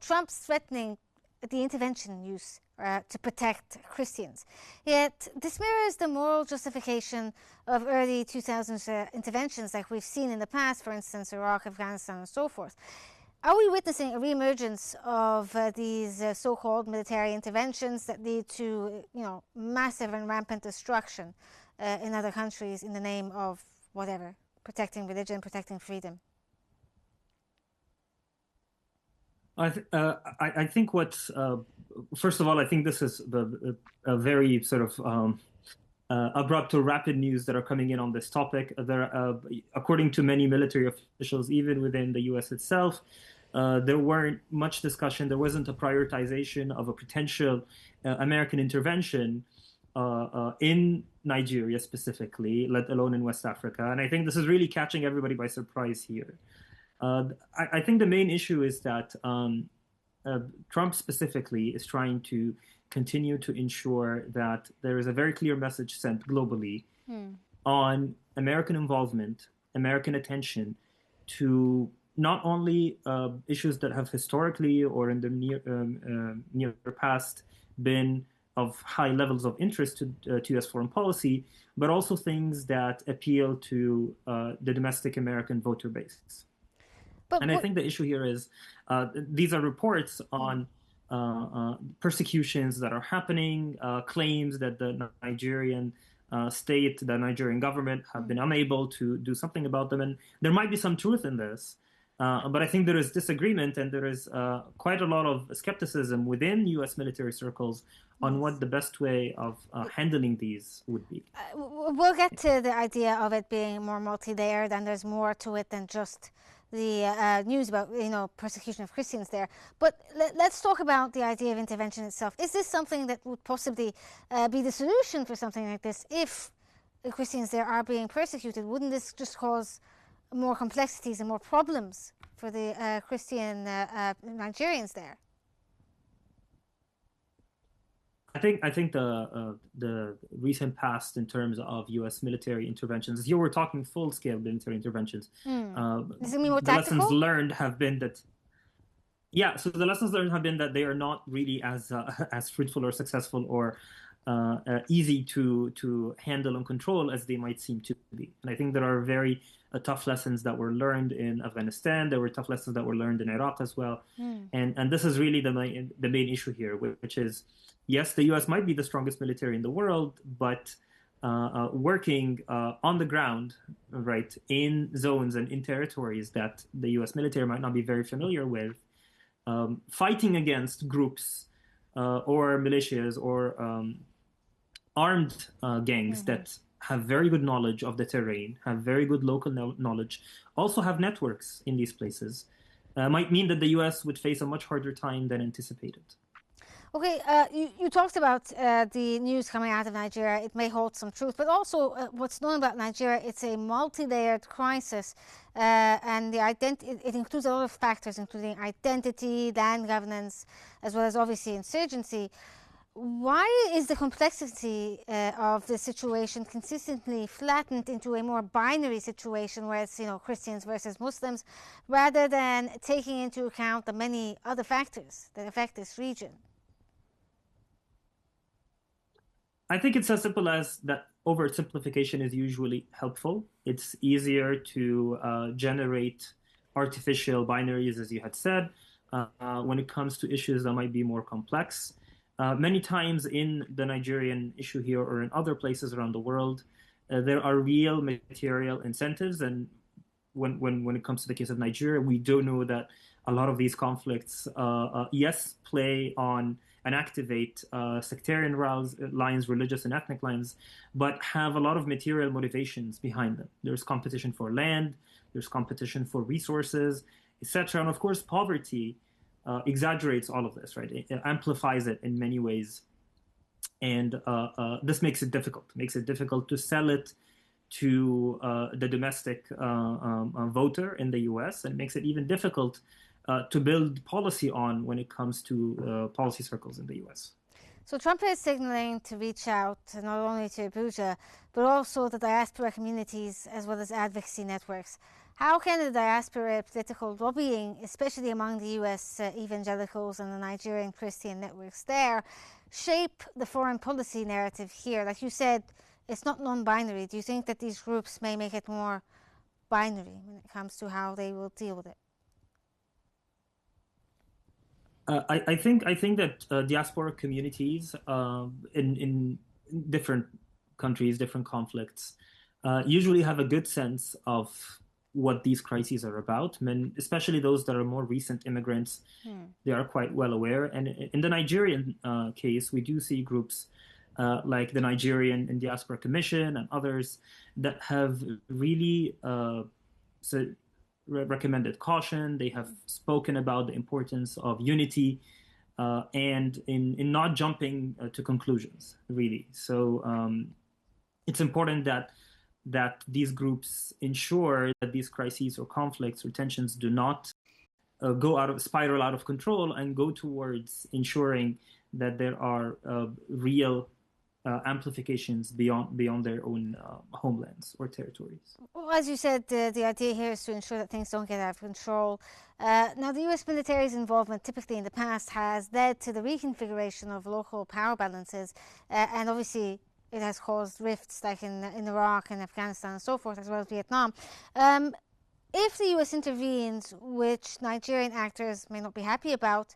Trump's threatening the intervention use to protect Christians. Yet this mirrors the moral justification of early 2000s interventions like we've seen in the past, for instance, Iraq, Afghanistan, and so forth. Are we witnessing a re-emergence of these so-called military interventions that lead to, massive and rampant destruction in other countries in the name of whatever, protecting religion, protecting freedom? I think what's first of all, I think this is a very sort of abrupt or rapid news that are coming in on this topic. According to many military officials, even within the U.S. itself, there weren't much discussion. There wasn't a prioritization of a potential American intervention in Nigeria specifically, let alone in West Africa. And I think this is really catching everybody by surprise here. I think the main issue is that Trump specifically is trying to continue to ensure that there is a very clear message sent globally on American involvement, American attention to not only issues that have historically or in the near past been of high levels of interest to U.S. foreign policy, but also things that appeal to the domestic American voter base. And I think the issue here is these are reports on persecutions that are happening, claims that the Nigerian state, the Nigerian government have been unable to do something about them. And there might be some truth in this. But I think there is disagreement and there is quite a lot of skepticism within U.S. military circles on what the best way of handling these would be. We'll get to the idea of it being more multi-layered, and there's more to it than just the news about persecution of Christians there. But let's talk about the idea of intervention itself. Is this something that would possibly be the solution for something like this? If the Christians there are being persecuted, wouldn't this just cause more complexities and more problems for the Christian Nigerians there? I think the recent past in terms of U.S. military interventions, here we're talking full-scale military interventions. Does it mean more the tactical? lessons learned have been that, so the lessons learned have been that they are not really as fruitful or successful or easy to handle and control as they might seem to be. And I think there are very tough lessons that were learned in Afghanistan. There were tough lessons that were learned in Iraq as well. And this is really the main issue here, which is, yes, the U.S. might be the strongest military in the world, but working on the ground, right, in zones and in territories that the U.S. military might not be very familiar with, fighting against groups or militias or armed gangs that have very good knowledge of the terrain, have very good local knowledge, also have networks in these places, might mean that the U.S. would face a much harder time than anticipated. Okay, you talked about the news coming out of Nigeria. It may hold some truth, but also what's known about Nigeria, it's a multi-layered crisis, and it includes a lot of factors, including identity, land governance, as well as obviously insurgency. Why is the complexity of the situation consistently flattened into a more binary situation where it's Christians versus Muslims, rather than taking into account the many other factors that affect this region? I think it's as simple as that. Oversimplification is usually helpful. It's easier to generate artificial binaries, as you had said, when it comes to issues that might be more complex. Many times in the Nigerian issue here or in other places around the world, there are real material incentives. And when it comes to the case of Nigeria, we do know that a lot of these conflicts, yes, play on and activate sectarian lines, religious and ethnic lines, but have a lot of material motivations behind them. There's competition for land, there's competition for resources, etc. And of course, poverty exaggerates all of this, right? It amplifies it in many ways. And this makes it difficult to sell it to the domestic voter in the US, and makes it even difficult to build policy on when it comes to policy circles in the US. So Trump is signaling to reach out not only to Abuja, but also the diaspora communities as well as advocacy networks. How can the diaspora political lobbying, especially among the US evangelicals and the Nigerian Christian networks there, shape the foreign policy narrative here? Like you said, it's not non-binary. Do you think that these groups may make it more binary when it comes to how they will deal with it? I think that diaspora communities in different countries, different conflicts, usually have a good sense of what these crises are about. Especially those that are more recent immigrants, they are quite well aware. And in the Nigerian case, we do see groups like the Nigerian and Diaspora Commission and others that have really so recommended caution. They have spoken about the importance of unity and in not jumping to conclusions, really. So it's important that these groups ensure that these crises or conflicts or tensions do not spiral out of control and go towards ensuring that there are real amplifications beyond their own homelands or territories. Well, as you said, the idea here is to ensure that things don't get out of control. Now, the US military's involvement typically in the past has led to the reconfiguration of local power balances, and obviously it has caused rifts like in Iraq and Afghanistan and so forth, as well as Vietnam. If the US intervenes, which Nigerian actors may not be happy about,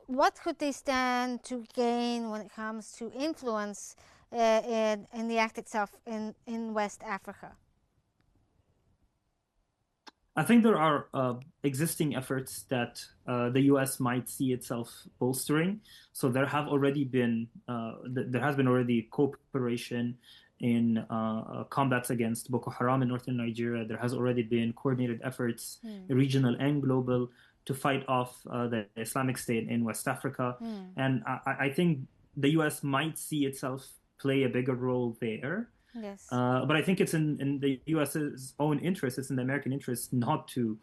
what could they stand to gain when it comes to influence in the act itself in West Africa? I think there are existing efforts that the U.S. might see itself bolstering. So there has been already cooperation in combats against Boko Haram in northern Nigeria. There has already been coordinated efforts, regional and global, to fight off the Islamic State in West Africa. And I think the U.S. might see itself play a bigger role there. Yes. But I think it's in the U.S.'s own interest, it's in the American interest not to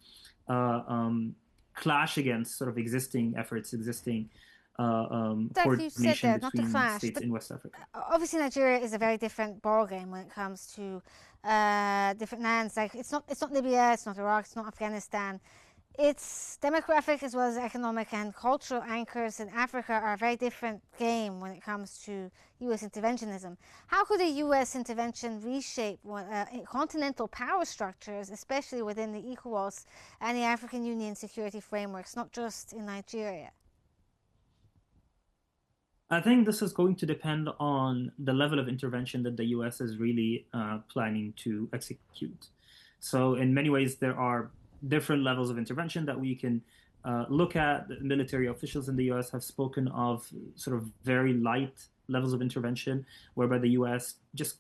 clash against sort of existing efforts, existing coordination between states in West Africa. Obviously, Nigeria is a very different ballgame when it comes to different lands. Like it's not Libya, it's not Iraq, it's not Afghanistan. Its demographic as well as economic and cultural anchors in Africa are a very different game when it comes to U.S. interventionism. How could a U.S. intervention reshape continental power structures, especially within the ECOWAS and the African Union security frameworks, not just in Nigeria? I think this is going to depend on the level of intervention that the U.S. is really planning to execute. So in many ways, there are different levels of intervention that we can look at. The military officials in the U.S. have spoken of sort of very light levels of intervention, whereby the U.S. just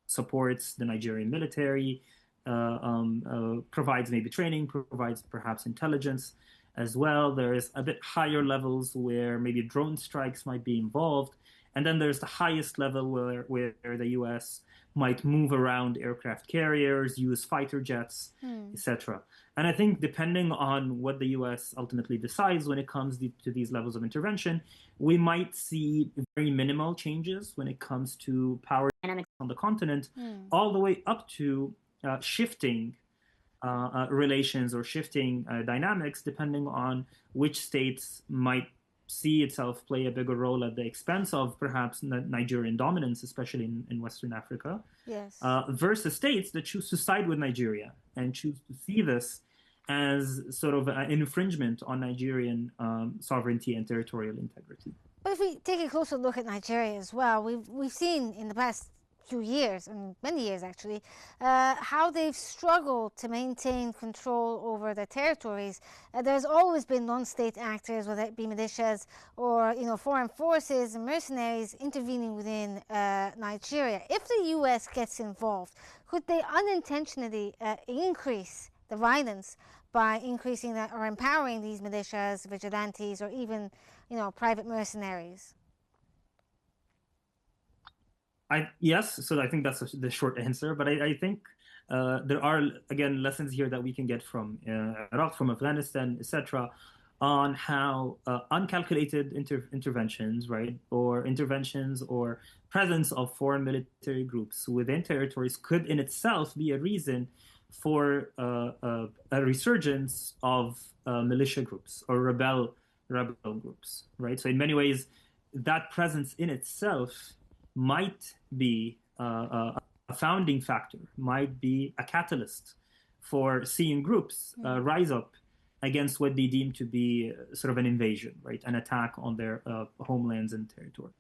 supports the Nigerian military, provides maybe training, provides perhaps intelligence as well. There's a bit higher levels where maybe drone strikes might be involved. And then there's the highest level where the U.S. might move around aircraft carriers, use fighter jets, etc. And I think depending on what the U.S. ultimately decides when it comes to these levels of intervention, we might see very minimal changes when it comes to power dynamics on the continent, all the way up to shifting relations or shifting dynamics, depending on which states might see itself play a bigger role at the expense of perhaps Nigerian dominance, especially in Western Africa, yes, versus states that choose to side with Nigeria and choose to see this as sort of an infringement on Nigerian sovereignty and territorial integrity. But if we take a closer look at Nigeria as well, we've seen in the past few years, and many years actually, how they've struggled to maintain control over their territories. There's always been non-state actors, whether it be militias or foreign forces and mercenaries intervening within Nigeria. If the US gets involved, could they unintentionally increase the violence by increasing or empowering these militias, vigilantes, or even private mercenaries? Yes, so I think that's the short answer. But I think there are, again, lessons here that we can get from Iraq, from Afghanistan, etc., on how uncalculated interventions, right, or interventions or presence of foreign military groups within territories could in itself be a reason for a resurgence of militia groups or rebel groups, right? So in many ways, that presence in itself might be a founding factor, might be a catalyst for seeing groups rise up against what they deem to be sort of an invasion, right? An attack on their homelands and territory.